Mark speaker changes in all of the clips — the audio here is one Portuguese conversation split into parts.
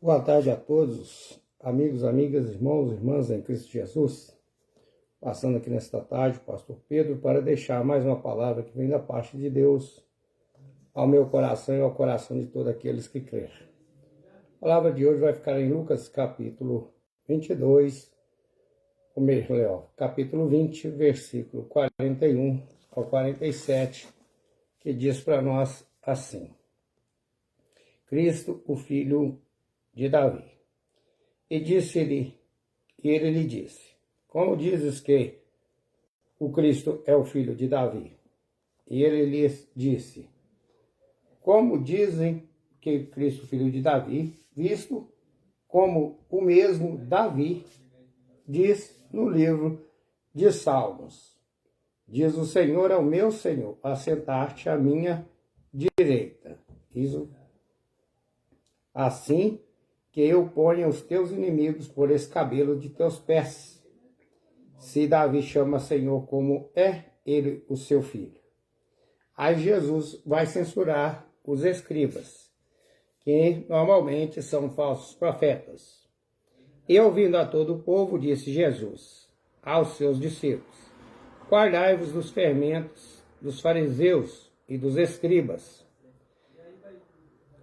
Speaker 1: Boa tarde a todos, amigos, amigas, irmãos, irmãs em Cristo Jesus. Passando aqui nesta tarde, o pastor Pedro, para deixar mais uma palavra que vem da parte de Deus ao meu coração e ao coração de todos aqueles que creem. A palavra de hoje vai ficar em Lucas capítulo 22, ou melhor, capítulo 20, versículo 41 ao 47, que diz para nós assim: Cristo, o Filho de Davi. E ele lhe disse: Como dizes que o Cristo é o filho de Davi? E ele lhes disse: Como dizem que Cristo, filho de Davi, visto como o mesmo Davi diz no livro de Salmos: Diz o Senhor ao meu Senhor, assentar-te à minha direita. Isso assim que eu ponha os teus inimigos por escabelo de teus pés. Se Davi chama Senhor como é ele o seu filho. Aí Jesus vai censurar os escribas, que normalmente são falsos profetas. E ouvindo a todo o povo, disse Jesus aos seus discípulos: Guardai-vos dos fermentos dos fariseus e dos escribas.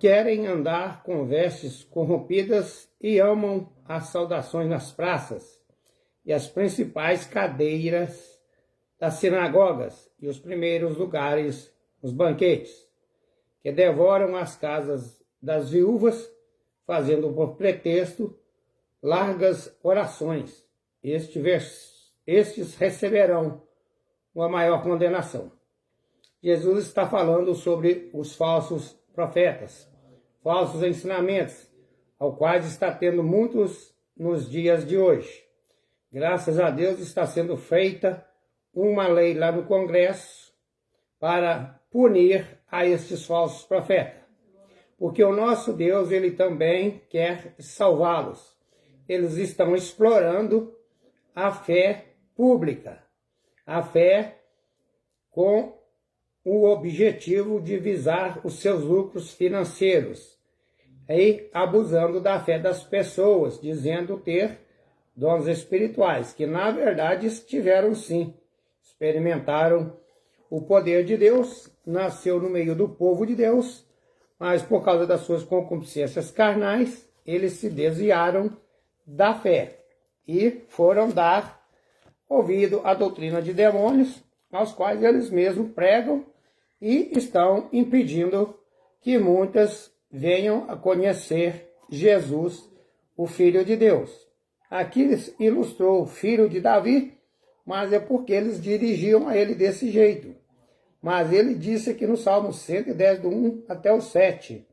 Speaker 1: Querem andar com vestes corrompidas e amam as saudações nas praças e as principais cadeiras das sinagogas e os primeiros lugares nos banquetes, que devoram as casas das viúvas, fazendo por pretexto largas orações. Estes receberão uma maior condenação. Jesus está falando sobre os falsos profetas, falsos ensinamentos, ao quais está tendo muitos nos dias de hoje. Graças a Deus está sendo feita uma lei lá no Congresso para punir a estes falsos profetas. Porque o nosso Deus, ele também quer salvá-los. Eles estão explorando a fé pública, a fé com o objetivo de visar os seus lucros financeiros e abusando da fé das pessoas, dizendo ter dons espirituais, que na verdade tiveram sim, experimentaram o poder de Deus, nasceu no meio do povo de Deus, mas por causa das suas concupiscências carnais, eles se desviaram da fé e foram dar ouvido à doutrina de demônios, aos quais eles mesmos pregam e estão impedindo que muitas venham a conhecer Jesus, o Filho de Deus. Aqui ilustrou o filho de Davi, mas é porque eles dirigiam a ele desse jeito. Mas ele disse aqui no Salmo 110, do 1 até o 7,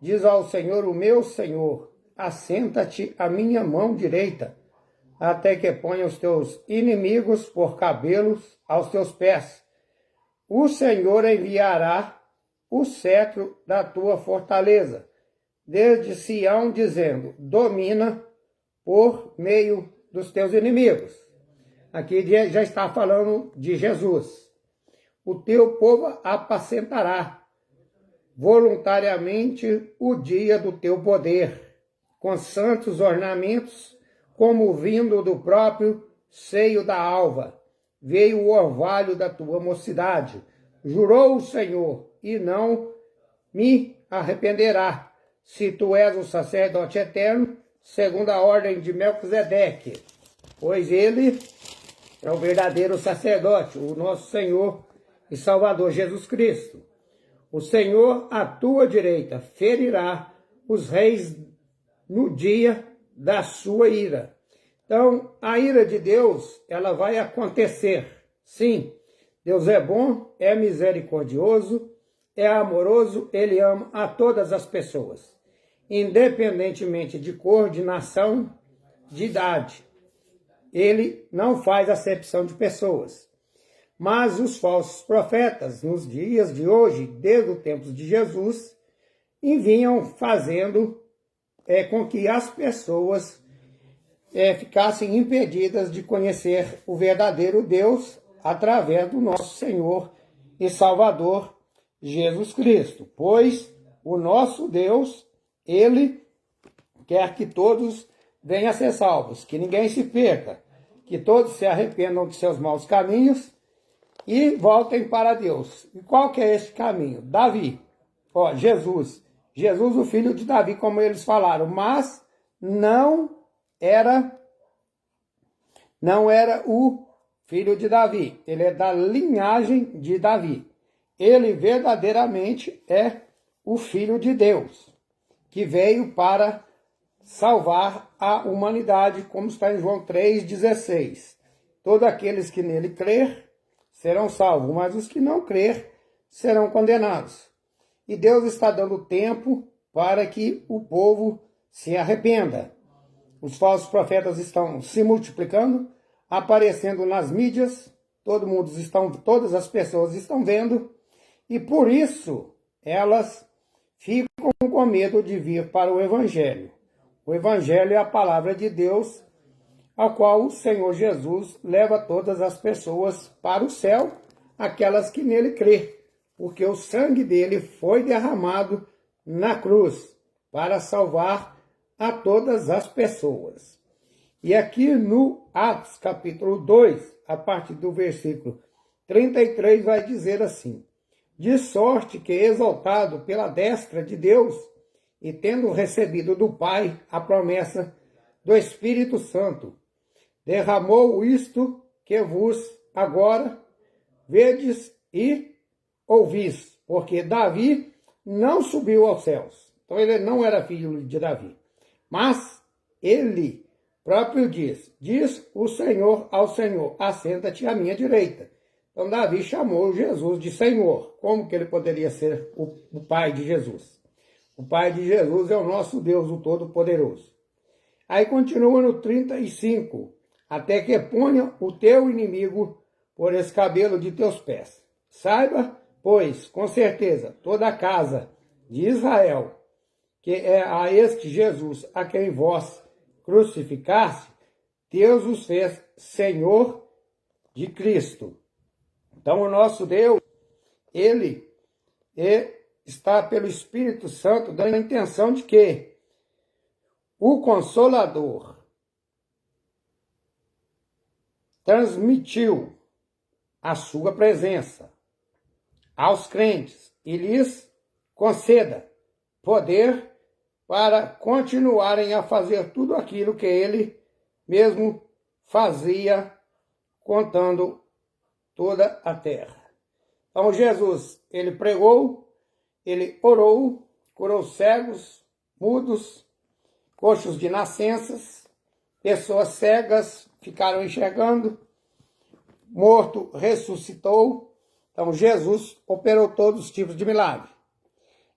Speaker 1: diz ao Senhor, o meu Senhor, assenta-te à minha mão direita, até que ponha os teus inimigos por cabelos aos teus pés. O Senhor enviará o cetro da tua fortaleza, desde Sião, dizendo, domina por meio dos teus inimigos. Aqui já está falando de Jesus. O teu povo apacentará voluntariamente o dia do teu poder, com santos ornamentos, como vindo do próprio seio da alva. Veio o orvalho da tua mocidade. Jurou o Senhor, e não me arrependerá, se tu és o sacerdote eterno, segundo a ordem de Melquisedeque, pois ele é o verdadeiro sacerdote, o nosso Senhor e Salvador Jesus Cristo. O Senhor, à tua direita, ferirá os reis no dia da sua ira. Então, a ira de Deus, ela vai acontecer. Sim, Deus é bom, é misericordioso, é amoroso, ele ama a todas as pessoas, independentemente de cor, de nação, de idade. Ele não faz acepção de pessoas. Mas os falsos profetas, nos dias de hoje, desde o tempo de Jesus, vinham fazendo com que as pessoas ficassem impedidas de conhecer o verdadeiro Deus através do nosso Senhor e Salvador Jesus Cristo. Pois o nosso Deus, ele quer que todos venham a ser salvos, que ninguém se perca, que todos se arrependam de seus maus caminhos e voltem para Deus. E qual que é esse caminho? Davi, Jesus, o filho de Davi, como eles falaram, mas não era o filho de Davi, ele é da linhagem de Davi. Ele verdadeiramente é o Filho de Deus, que veio para salvar a humanidade, como está em João 3,16. Todos aqueles que nele crer serão salvos, mas os que não crer serão condenados. E Deus está dando tempo para que o povo se arrependa. Os falsos profetas estão se multiplicando, aparecendo nas mídias, todas as pessoas estão vendo, e por isso elas ficam com medo de vir para o Evangelho. O Evangelho é a palavra de Deus, a qual o Senhor Jesus leva todas as pessoas para o céu, aquelas que nele crê, porque o sangue dele foi derramado na cruz para salvar a todas as pessoas. E aqui no Atos capítulo 2, a partir do versículo 33, vai dizer assim: de sorte que, exaltado pela destra de Deus, e tendo recebido do Pai a promessa do Espírito Santo, derramou isto que vos agora vedes e ouvis, porque Davi não subiu aos céus. Então ele não era filho de Davi. Mas ele próprio diz o Senhor ao Senhor, assenta-te à minha direita. Então Davi chamou Jesus de Senhor. Como que ele poderia ser o pai de Jesus? O pai de Jesus é o nosso Deus, o Todo-Poderoso. Aí continua no 35, até que ponha o teu inimigo por escabelo de teus pés. Saiba, pois, com certeza, toda a casa de Israel, que é a este Jesus a quem vós crucificaste, Deus os fez Senhor de Cristo. Então o nosso Deus, ele está pelo Espírito Santo dando a intenção de que o Consolador transmitiu a sua presença aos crentes e lhes conceda poder para continuarem a fazer tudo aquilo que ele mesmo fazia, contando toda a terra. Então Jesus, ele pregou, ele orou, curou cegos, mudos, coxos de nascenças, pessoas cegas ficaram enxergando, morto ressuscitou. Então Jesus operou todos os tipos de milagre.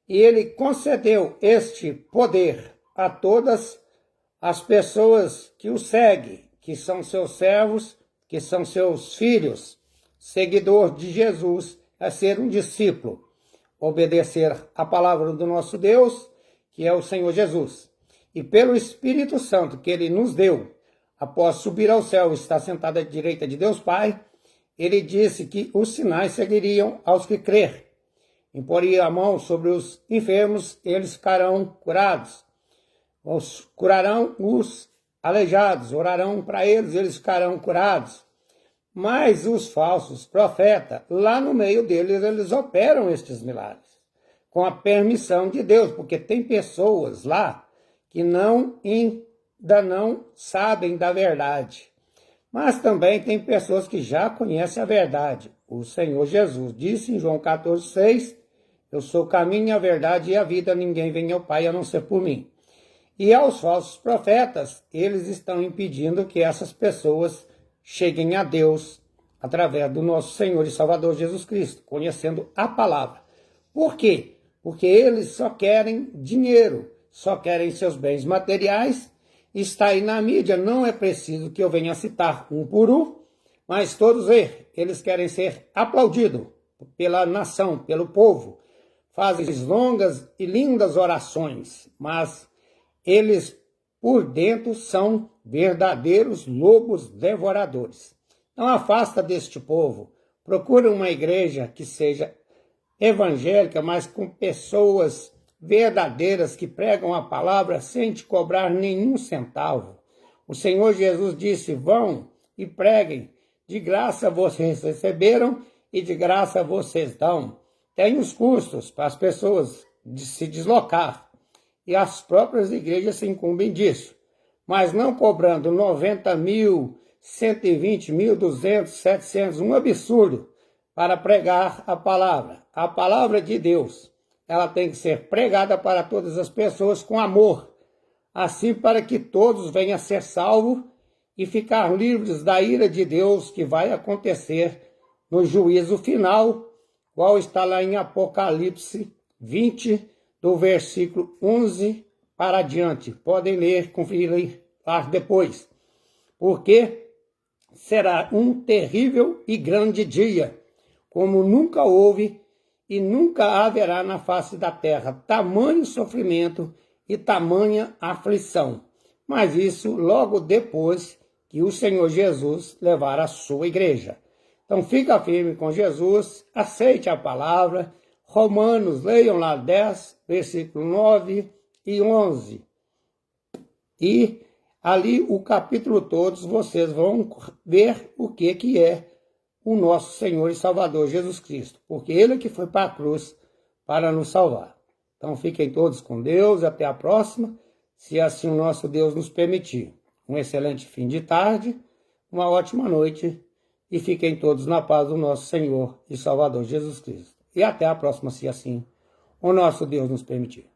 Speaker 1: E ele concedeu este poder a todas as pessoas que o seguem, que são seus servos, que são seus filhos. Seguidor de Jesus é ser um discípulo, obedecer a palavra do nosso Deus, que é o Senhor Jesus. E pelo Espírito Santo que ele nos deu, após subir ao céu e estar sentado à direita de Deus Pai, ele disse que os sinais seguiriam aos que crer. Imporia a mão sobre os enfermos, eles ficarão curados. Curarão os aleijados, orarão para eles, eles ficarão curados. Mas os falsos profetas, lá no meio deles, eles operam estes milagres, com a permissão de Deus, porque tem pessoas lá que ainda não sabem da verdade. Mas também tem pessoas que já conhecem a verdade. O Senhor Jesus disse em João 14,6, eu sou o caminho, a verdade e a vida, ninguém vem ao Pai a não ser por mim. E aos falsos profetas, eles estão impedindo que essas pessoas cheguem a Deus através do nosso Senhor e Salvador Jesus Cristo, conhecendo a palavra. Por quê? Porque eles só querem dinheiro, só querem seus bens materiais. Está aí na mídia, não é preciso que eu venha citar um por um, mas todos eles querem ser aplaudidos pela nação, pelo povo. Fazem longas e lindas orações, mas eles por dentro são verdadeiros lobos devoradores. Não afasta deste povo. Procura uma igreja que seja evangélica, mas com pessoas verdadeiras que pregam a palavra sem te cobrar nenhum centavo. O Senhor Jesus disse: vão e preguem, de graça vocês receberam e de graça vocês dão. Tem os custos para as pessoas de se deslocar, e as próprias igrejas se incumbem disso, mas não cobrando 90 mil, 120 mil, 200, 700, um absurdo, para pregar a palavra. A palavra de Deus, ela tem que ser pregada para todas as pessoas com amor, assim para que todos venham a ser salvos e ficar livres da ira de Deus que vai acontecer no juízo final, qual está lá em Apocalipse 20, do versículo 11 para adiante. Podem ler, conferir lá depois. Porque será um terrível e grande dia, como nunca houve e nunca haverá na face da terra tamanho sofrimento e tamanha aflição. Mas isso logo depois que o Senhor Jesus levar a sua igreja. Então fica firme com Jesus, aceite a palavra. Romanos, leiam lá 10, versículo 9 e 11. E ali o capítulo todos vocês vão ver o que é o nosso Senhor e Salvador Jesus Cristo, porque Ele que foi para a cruz para nos salvar. Então fiquem todos com Deus, até a próxima, se assim o nosso Deus nos permitir. Um excelente fim de tarde, uma ótima noite, e fiquem todos na paz do nosso Senhor e Salvador Jesus Cristo. E até a próxima, se assim o nosso Deus nos permitir.